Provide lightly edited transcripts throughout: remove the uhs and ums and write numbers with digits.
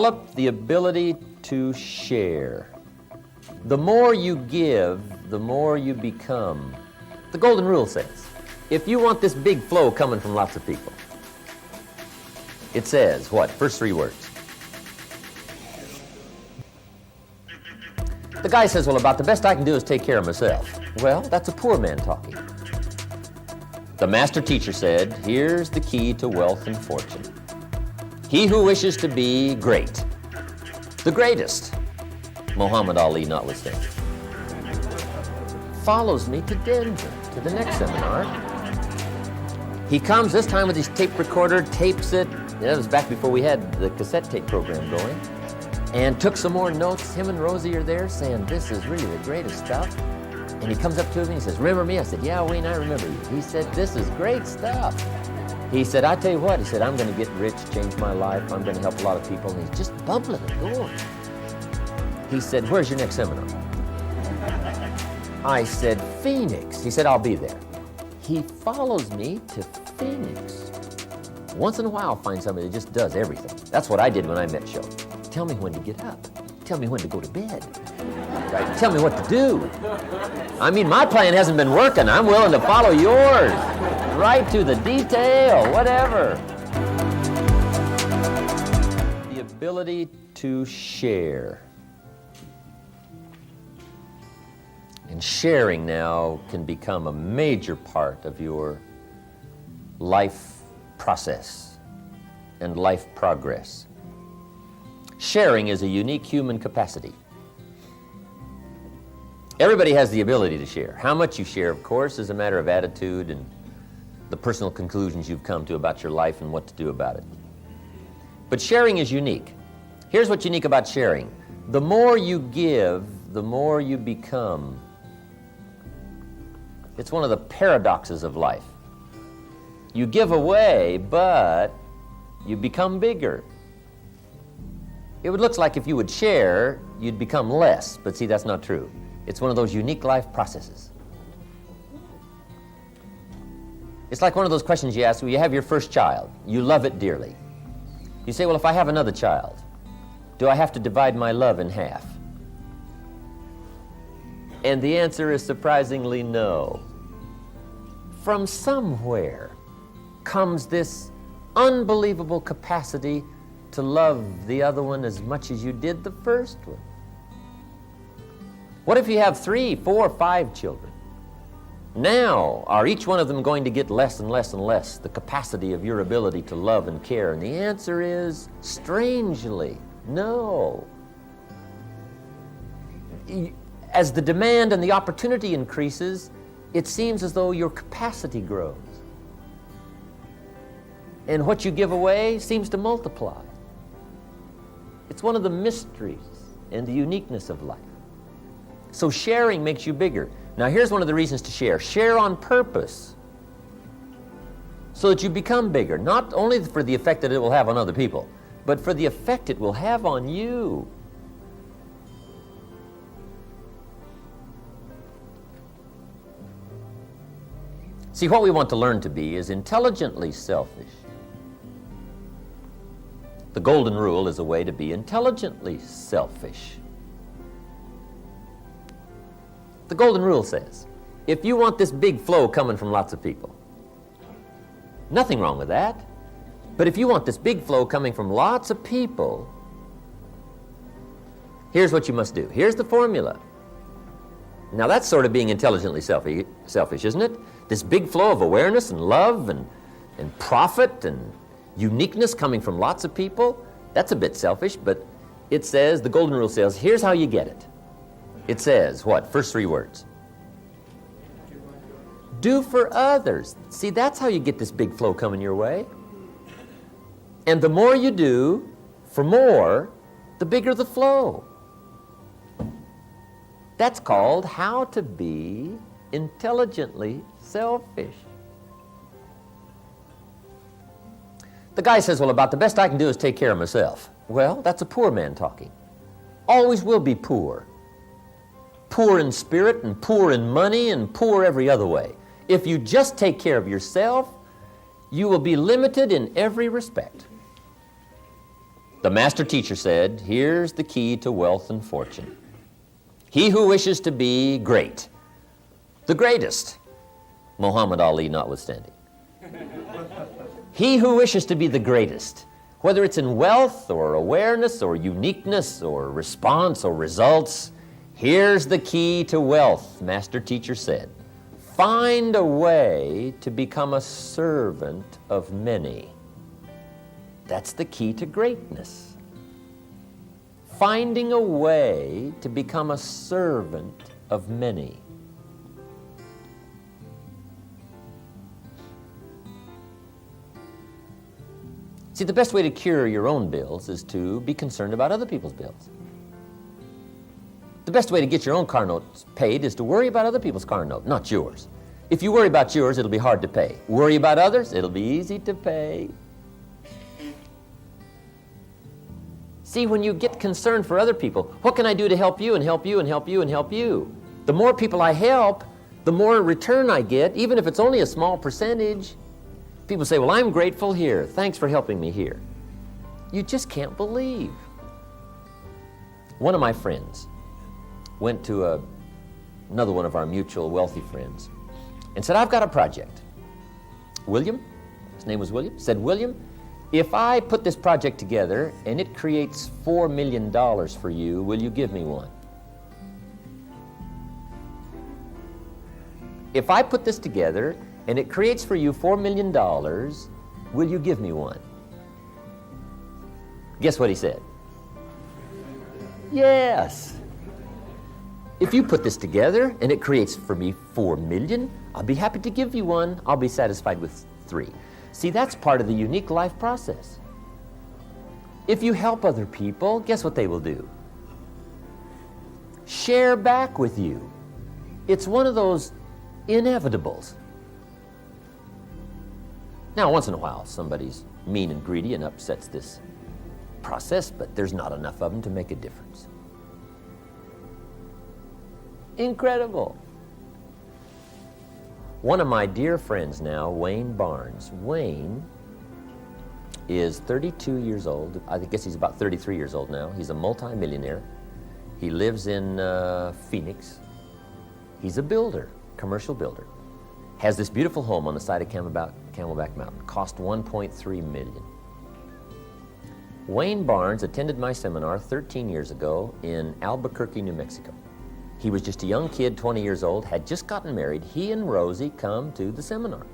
Develop the ability to share. The more you give, the more you become. The golden rule says, if you want this big flow coming from lots of people, it says, what? First three words. The guy says, well, about the best I can do is take care of myself. Well, that's a poor man talking. The master teacher said, here's the key to wealth and fortune. He who wishes to be great, the greatest, Muhammad Ali notwithstanding, follows me to Denver, to the next seminar. He comes this time with his tape recorder, tapes it. That was back before we had the cassette tape program going. And took some more notes. Him and Rosie are there saying, this is really the greatest stuff. And he comes up to me and he says, remember me? I said, yeah, Wayne, I remember you. He said, this is great stuff. He said, I tell you what, he said, I'm going to get rich, change my life. I'm going to help a lot of people. And he's just bubbling and going. He said, where's your next seminar? I said, Phoenix. He said, I'll be there. He follows me to Phoenix. Once in a while, I'll find somebody that just does everything. That's what I did when I met Joe. Tell me when to get up. Tell me when to go to bed. Right? Tell me what to do. I mean, my plan hasn't been working. I'm willing to follow yours. Right to the detail, whatever. The ability to share. And sharing now can become a major part of your life process and life progress. Sharing is a unique human capacity. Everybody has the ability to share. How much you share, of course, is a matter of attitude and the personal conclusions you've come to about your life and what to do about it. But sharing is unique. Here's what's unique about sharing. The more you give, the more you become. It's one of the paradoxes of life. You give away, but you become bigger. It would look like if you would share, you'd become less, but see, that's not true. It's one of those unique life processes. It's like one of those questions you ask when you have your first child. You love it dearly. You say, well, if I have another child, do I have to divide my love in half? And the answer is surprisingly no. From somewhere comes this unbelievable capacity to love the other one as much as you did the first one. What if you have 3, 4, 5 children? Now, are each one of them going to get less and less and less the capacity of your ability to love and care? And the answer is, strangely, no. As the demand and the opportunity increases, it seems as though your capacity grows. And what you give away seems to multiply. It's one of the mysteries and the uniqueness of life. So sharing makes you bigger. Now here's one of the reasons to share. Share on purpose so that you become bigger, not only for the effect that it will have on other people, but for the effect it will have on you. See, what we want to learn to be is intelligently selfish. The golden rule is a way to be intelligently selfish. The golden rule says, if you want this big flow coming from lots of people, nothing wrong with that, but if you want this big flow coming from lots of people, here's what you must do. Here's the formula. Now that's sort of being intelligently selfish, isn't it? This big flow of awareness and love and profit and uniqueness coming from lots of people, that's a bit selfish, but it says, the golden rule says, here's how you get it. It says, what? First 3 words. Do for others. See, that's how you get this big flow coming your way. And the more you do for more, the bigger the flow. That's called how to be intelligently selfish. The guy says, well, about the best I can do is take care of myself. Well, that's a poor man talking. Always will be poor. Poor in spirit and poor in money and poor every other way. If you just take care of yourself, you will be limited in every respect. The master teacher said, here's the key to wealth and fortune. He who wishes to be great, the greatest, Muhammad Ali notwithstanding. He who wishes to be the greatest, whether it's in wealth or awareness or uniqueness or response or results, here's the key to wealth, master teacher said. Find a way to become a servant of many. That's the key to greatness. Finding a way to become a servant of many. See, the best way to cure your own bills is to be concerned about other people's bills. The best way to get your own car notes paid is to worry about other people's car note, not yours. If you worry about yours, it'll be hard to pay. Worry about others, it'll be easy to pay. See, when you get concerned for other people, what can I do to help you and help you and help you and help you? The more people I help, the more return I get, even if it's only a small percentage. People say, well, I'm grateful here. Thanks for helping me here. You just can't believe. One of my friends went to another one of our mutual wealthy friends and said, I've got a project. William, his name was William, said, William, if I put this project together and it creates $4 million for you, will you give me one? If I put this together and it creates for you $4 million, will you give me one? Guess what he said? Yes. If you put this together and it creates for me $4 million, I'll be happy to give you one. I'll be satisfied with 3. See, that's part of the unique life process. If you help other people, guess what they will do? Share back with you. It's one of those inevitables. Now, once in a while, somebody's mean and greedy and upsets this process, but there's not enough of them to make a difference. Incredible. One of my dear friends now, Wayne Barnes. Wayne is 32 years old. I guess he's about 33 years old now. He's a multimillionaire. He lives in Phoenix. He's a builder, commercial builder. Has this beautiful home on the side of Camelback Mountain. Cost $1.3 million. Wayne Barnes attended my seminar 13 years ago in Albuquerque, New Mexico. He was just a young kid, 20 years old, had just gotten married. He and Rosie come to the seminar.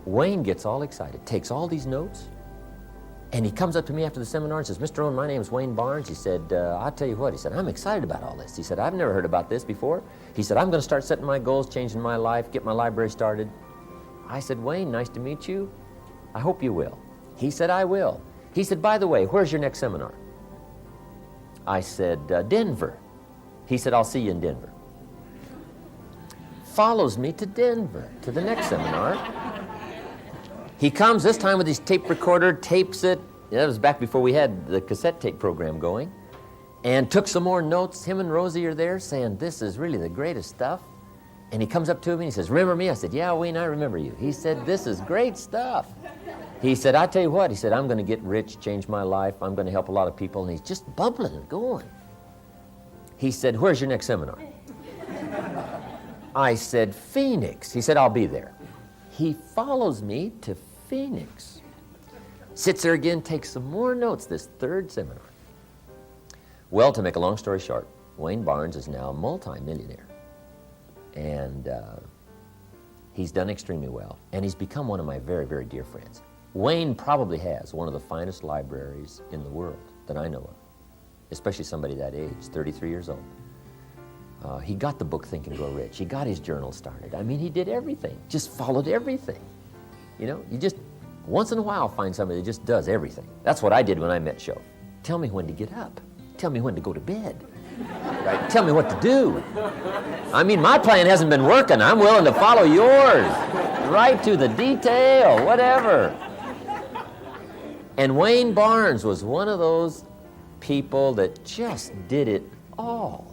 Wayne gets all excited, takes all these notes, and he comes up to me after the seminar and says, Mr. Rohn, my name is Wayne Barnes. He said, I'll tell you what, he said, I'm excited about all this. He said, I've never heard about this before. He said, I'm going to start setting my goals, changing my life, get my library started. I said, Wayne, nice to meet you. I hope you will. He said, I will. He said, by the way, where's your next seminar? I said, Denver. He said, I'll see you in Denver. Follows me to Denver, to the next seminar. He comes this time with his tape recorder, tapes it. That was back before we had the cassette tape program going. And took some more notes. Him and Rosie are there saying, this is really the greatest stuff. And he comes up to me and he says, remember me? I said, yeah, Wayne, I remember you. He said, this is great stuff. He said, I tell you what, he said, I'm going to get rich, change my life. I'm going to help a lot of people. And he's just bubbling and going. He said, where's your next seminar? I said, Phoenix. He said, I'll be there. He follows me to Phoenix. Sits there again, takes some more notes, this third seminar. Well, to make a long story short, Wayne Barnes is now a multi-millionaire. And he's done extremely well. And he's become one of my very, very dear friends. Wayne probably has one of the finest libraries in the world that I know of, especially somebody that age, 33 years old. He got the book Think and Grow Rich. He got his journal started. I mean, he did everything, just followed everything. You know, you just, once in a while, find somebody that just does everything. That's what I did when I met Shove. Tell me when to get up. Tell me when to go to bed. Right? Tell me what to do. I mean, my plan hasn't been working. I'm willing to follow yours. Right to the detail, whatever. And Wayne Barnes was one of those people that just did it all.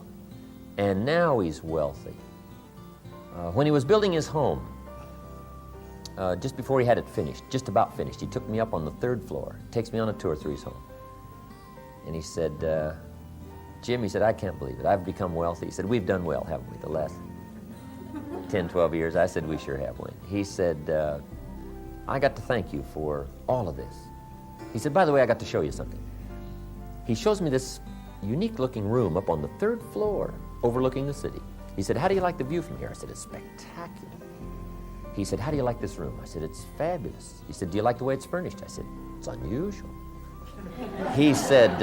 And now he's wealthy. When he was building his home, just before he had it finished, just about finished. He took me up on the 3rd floor, takes me on a tour through his home. And he said, Jim, he said, I can't believe it. I've become wealthy. He said, we've done well, haven't we, the last 10, 12 years? I said, we sure have, Wayne. He said, I got to thank you for all of this. He said, by the way, I got to show you something. He shows me this unique-looking room up on the 3rd floor overlooking the city. He said, how do you like the view from here? I said, it's spectacular. He said, how do you like this room? I said, it's fabulous. He said, do you like the way it's furnished? I said, it's unusual. He said,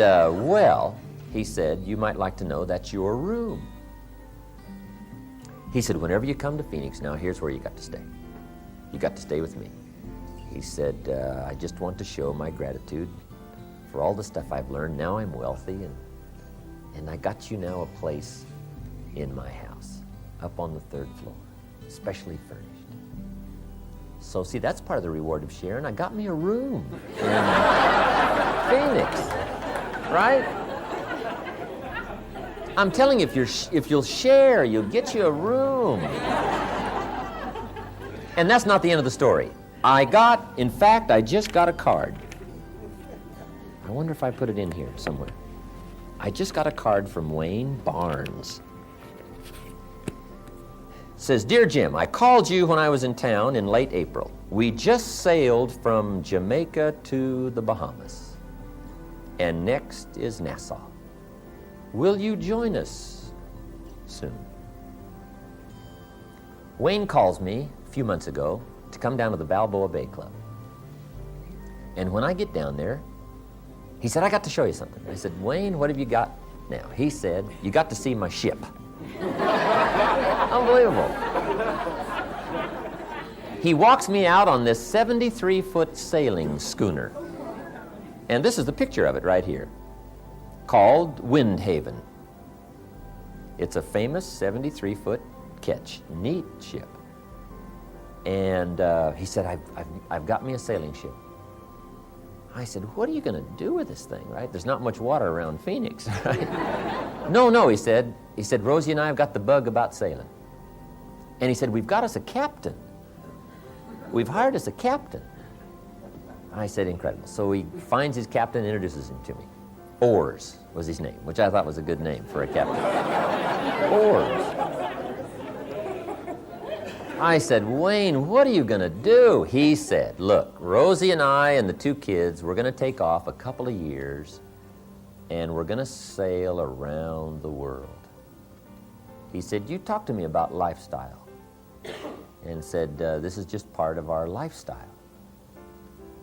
well, he said, you might like to know that's your room. He said, whenever you come to Phoenix, now here's where you got to stay. You got to stay with me. He said, I just want to show my gratitude for all the stuff I've learned. Now I'm wealthy, and I got you now a place in my house, up on the 3rd floor, specially furnished. So see, that's part of the reward of sharing. I got me a room in Phoenix, right? I'm telling you, if you'll share, you'll get you a room. And that's not the end of the story. In fact, I just got a card. I wonder if I put it in here somewhere. I just got a card from Wayne Barnes. It says, Dear Jim, I called you when I was in town in late April. We just sailed from Jamaica to the Bahamas. And next is Nassau. Will you join us soon? Wayne calls me a few months ago to come down to the Balboa Bay Club. And when I get down there, he said, I got to show you something. I said, Wayne, what have you got now? He said, you got to see my ship. Unbelievable. He walks me out on this 73-foot sailing schooner. And this is the picture of it right here, called Windhaven. It's a famous 73-foot ketch, neat ship. And he said, I've got me a sailing ship. I said, what are you going to do with this thing, right? There's not much water around Phoenix, right? No, he said, Rosie and I have got the bug about sailing. And he said, we've got us a captain. We've hired us a captain. I said, incredible. So he finds his captain and introduces him to me. Oars was his name, which I thought was a good name for a captain. Oars. I said, Wayne, what are you going to do? He said, look, Rosie and I and the 2 kids, we're going to take off a couple of years, and we're going to sail around the world. He said, you talk to me about lifestyle, and said, this is just part of our lifestyle.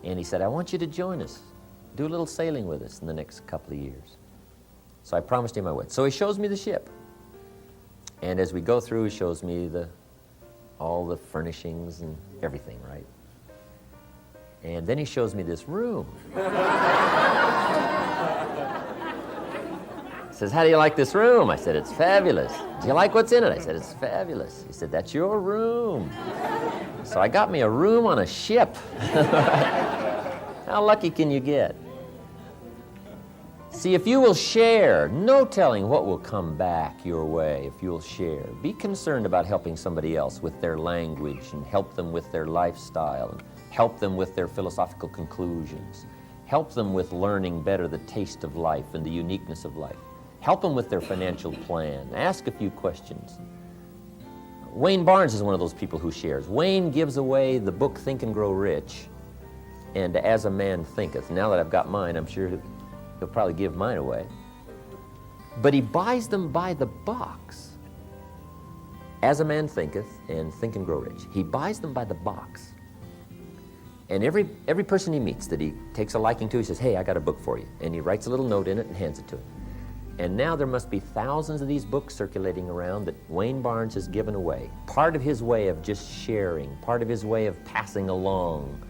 And he said, I want you to join us, do a little sailing with us in the next couple of years. So I promised him I would. So he shows me the ship. And as we go through, he shows me all the furnishings and everything, right? And then he shows me this room. He says, how do you like this room? I said, it's fabulous. Do you like what's in it? I said, it's fabulous. He said, that's your room. So I got me a room on a ship. How lucky can you get? See, if you will share, no telling what will come back your way if you'll share. Be concerned about helping somebody else with their language, and help them with their lifestyle, and help them with their philosophical conclusions. Help them with learning better the taste of life and the uniqueness of life. Help them with their financial plan. Ask a few questions. Wayne Barnes is one of those people who shares. Wayne gives away the book Think and Grow Rich and As a Man Thinketh. Now that I've got mine, I'm sure he'll probably give mine away. But he buys them by the box. As a Man Thinketh and Think and Grow Rich. He buys them by the box. And every person he meets that he takes a liking to, he says, hey, I got a book for you. And he writes a little note in it and hands it to him. And now there must be thousands of these books circulating around that Wayne Barnes has given away. Part of his way of just sharing, part of his way of passing along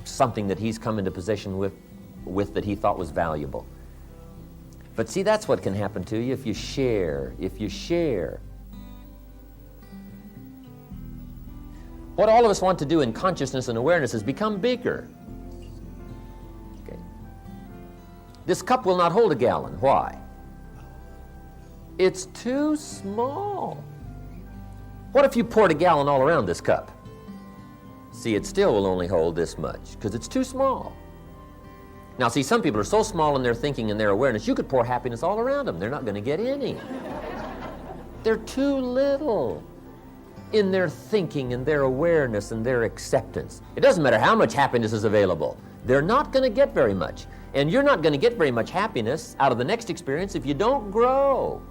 something that he's come into possession with that he thought was valuable. But see, that's what can happen to you if you share. If you share. What all of us want to do in consciousness and awareness is become bigger. Okay. This cup will not hold a gallon. Why? It's too small. What if you poured a gallon all around this cup? See, it still will only hold this much because it's too small. Now, see, some people are so small in their thinking and their awareness, you could pour happiness all around them. They're not going to get any. They're too little in their thinking and their awareness and their acceptance. It doesn't matter how much happiness is available. They're not going to get very much. And you're not going to get very much happiness out of the next experience if you don't grow,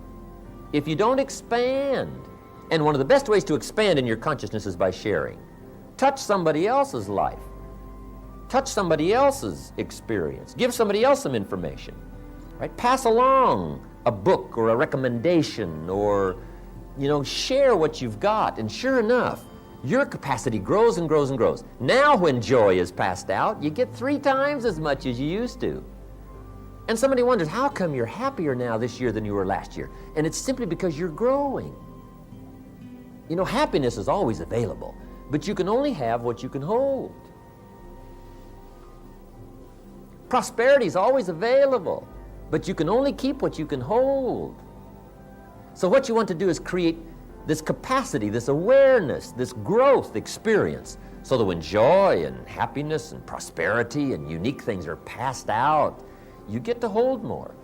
if you don't expand. And one of the best ways to expand in your consciousness is by sharing. Touch somebody else's life. Touch somebody else's experience. Give somebody else some information. Right? Pass along a book or a recommendation, or share what you've got. And sure enough, your capacity grows and grows and grows. Now when joy is passed out, you get 3 times as much as you used to. And somebody wonders, how come you're happier now this year than you were last year? And it's simply because you're growing. Happiness is always available, but you can only have what you can hold. Prosperity is always available, but you can only keep what you can hold. So what you want to do is create this capacity, this awareness, this growth experience, so that when joy and happiness and prosperity and unique things are passed out, you get to hold more.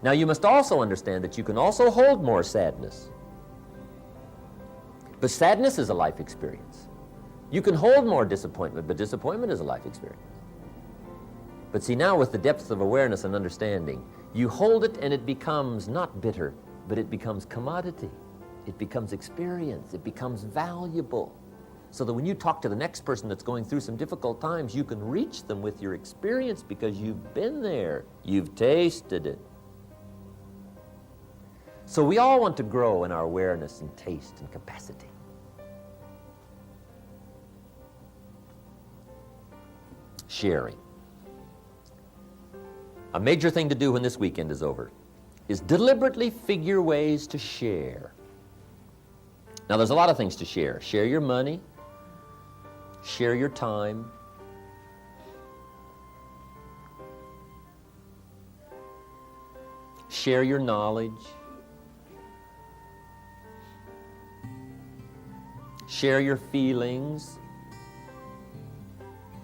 Now, you must also understand that you can also hold more sadness. But sadness is a life experience. You can hold more disappointment, but disappointment is a life experience. But see, now with the depth of awareness and understanding, you hold it and it becomes not bitter, but it becomes commodity. It becomes experience. It becomes valuable. So that when you talk to the next person that's going through some difficult times, you can reach them with your experience because you've been there. You've tasted it. So we all want to grow in our awareness and taste and capacity. Sharing. A major thing to do when this weekend is over is deliberately figure ways to share. Now, there's a lot of things to share. Share your money. Share your time. Share your knowledge. Share your feelings.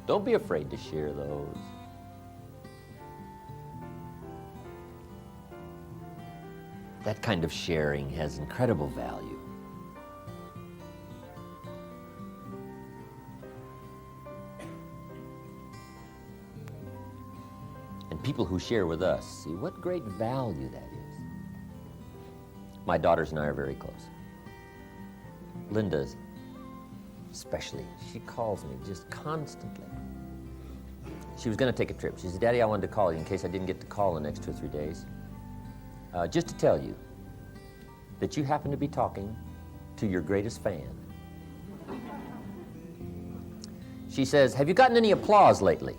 Don't be afraid to share those. That kind of sharing has incredible value. And people who share with us see what great value that is. My daughters and I are very close. Linda especially, she calls me just constantly. She was going to take a trip. She said, Daddy, I wanted to call you in case I didn't get to call the next 2 or 3 days. Just to tell you that you happen to be talking to your greatest fan. She says, have you gotten any applause lately?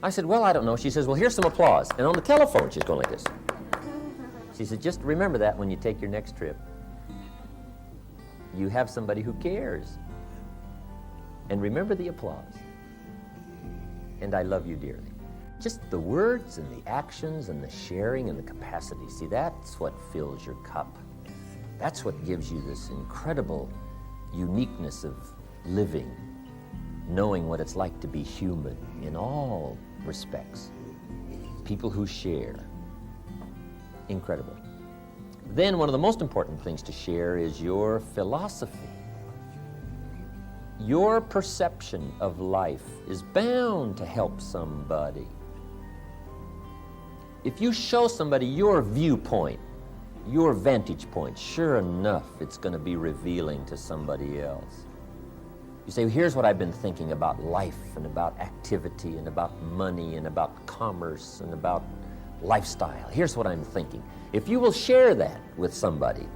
I said, well, I don't know. She says, well, here's some applause. And on the telephone, she's going like this. She said, just remember that when you take your next trip. You have somebody who cares. And remember the applause. And I love you dearly. Just the words and the actions and the sharing and the capacity. See, that's what fills your cup. That's what gives you this incredible uniqueness of living, knowing what it's like to be human in all respects. People who share. Incredible. Then one of the most important things to share is your philosophy. Your perception of life is bound to help somebody. If you show somebody your viewpoint, your vantage point, sure enough, it's going to be revealing to somebody else. You say, here's what I've been thinking about life and about activity and about money and about commerce and about lifestyle. Here's what I'm thinking. If you will share that with somebody,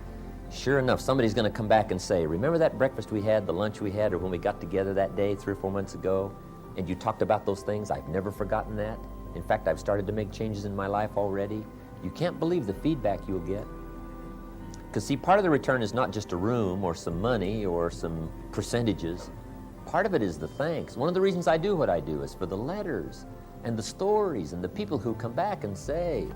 sure enough, somebody's going to come back and say, remember that breakfast we had, the lunch we had, or when we got together that day 3 or 4 months ago, and you talked about those things? I've never forgotten that. In fact, I've started to make changes in my life already. You can't believe the feedback you'll get. Because see, part of the return is not just a room or some money or some percentages. Part of it is the thanks. One of the reasons I do what I do is for the letters and the stories and the people who come back and say,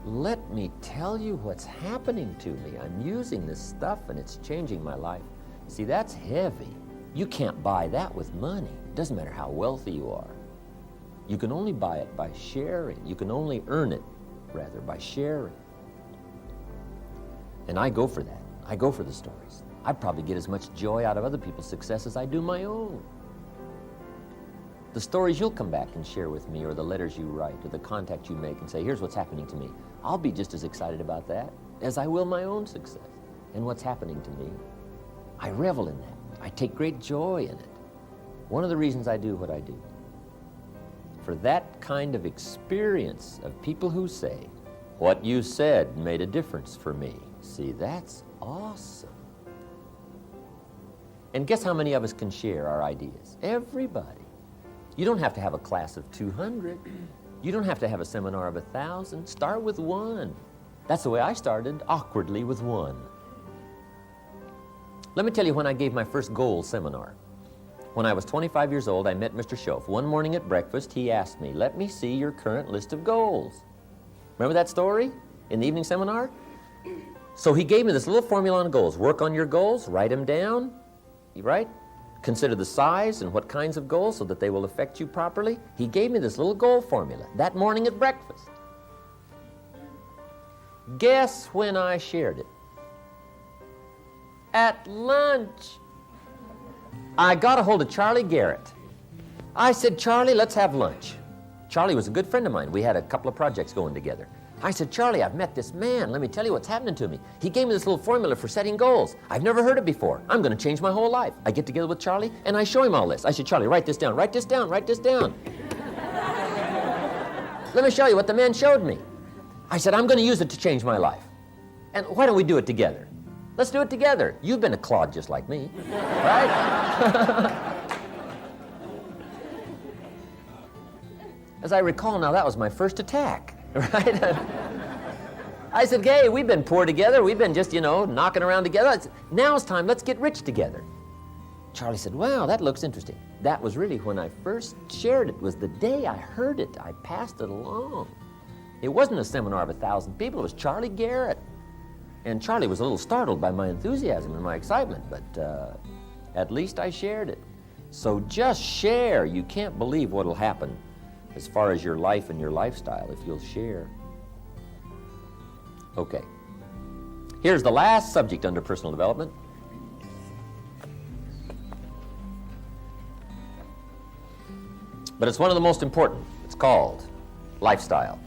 let me tell you what's happening to me. I'm using this stuff and it's changing my life. See, that's heavy. You can't buy that with money. It doesn't matter how wealthy you are. You can only buy it by sharing. You can only earn it, rather, by sharing. And I go for that. I go for the stories. I probably get as much joy out of other people's success as I do my own. The stories you'll come back and share with me, or the letters you write, or the contact you make and say, here's what's happening to me. I'll be just as excited about that as I will my own success and what's happening to me. I revel in that. I take great joy in it. One of the reasons I do what I do. For that kind of experience of people who say, what you said made a difference for me. See, that's awesome. And guess how many of us can share our ideas? Everybody. You don't have to have a class of 200. You don't have to have a seminar of 1,000. Start with one. That's the way I started, awkwardly with one. Let me tell you when I gave my first goals seminar. When I was 25 years old, I met Mr. Schoaf. One morning at breakfast, he asked me, let me see your current list of goals. Remember that story in the evening seminar? So he gave me this little formula on goals. Work on your goals, write them down, right? Consider the size and what kinds of goals so that they will affect you properly. He gave me this little goal formula that morning at breakfast. Guess when I shared it? At lunch. I got a hold of Charlie Garrett. I said, Charlie, let's have lunch. Charlie was a good friend of mine. We had a couple of projects going together. I said, Charlie, I've met this man. Let me tell you what's happening to me. He gave me this little formula for setting goals. I've never heard it before. I'm going to change my whole life. I get together with Charlie, and I show him all this. I said, Charlie, write this down, write this down, write this down. Let me show you what the man showed me. I said, I'm going to use it to change my life. And why don't we do it together? Let's do it together. You've been a clod just like me, right? As I recall now, that was my first attack, right? I said, hey, we've been poor together. We've been just, knocking around together. Now it's time, let's get rich together. Charlie said, wow, that looks interesting. That was really when I first shared it. Was the day I heard it. I passed it along. It wasn't a seminar of 1,000 people. It was Charlie Garrett. And Charlie was a little startled by my enthusiasm and my excitement, but at least I shared it. So just share. You can't believe what will happen as far as your life and your lifestyle if you'll share. Okay. Here's the last subject under personal development. But it's one of the most important. It's called lifestyle.